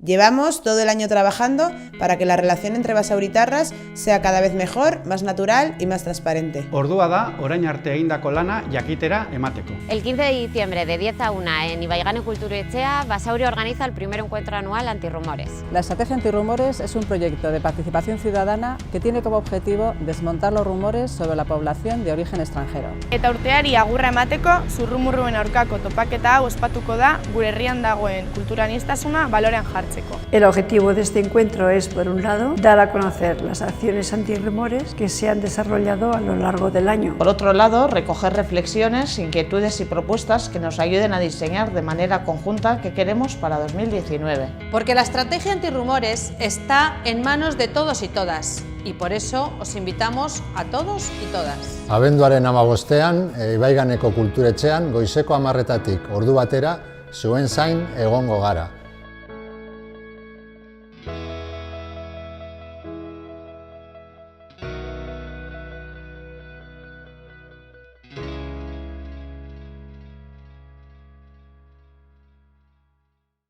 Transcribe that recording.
Llevamos todo el año trabajando para que la relación entre basauritarras sea cada vez mejor, más natural y más transparente. Ordua da, orain arte egindako lana jakitera emateko. El 15 de diciembre de 10 a 1 en Ibaigane Kulturetxea, Basauri organiza el primer encuentro anual antirrumores. La estrategia antirrumores es un proyecto de participación ciudadana que tiene como objetivo desmontar los rumores sobre la población de origen extranjero. Eta urteari agurra emateko, zurrumurruen aurkako topaketa hau ospatuko da gure herrian dagoen kulturaniztasuna balorean jartzeko. El objetivo de este encuentro es, por un lado, dar a conocer las acciones antirrumores que se han desarrollado a lo largo del año. Por otro lado, recoger reflexiones, inquietudes y propuestas que nos ayuden a diseñar de manera conjunta qué queremos para 2019. Porque la estrategia antirrumores está en manos de todos y todas. Y por eso os invitamos a todos y todas. Abenduaren 15ean, Ibaiganeko Kulturetxean, goizeko 10:00 ordu batera, zuen zain egongo gara.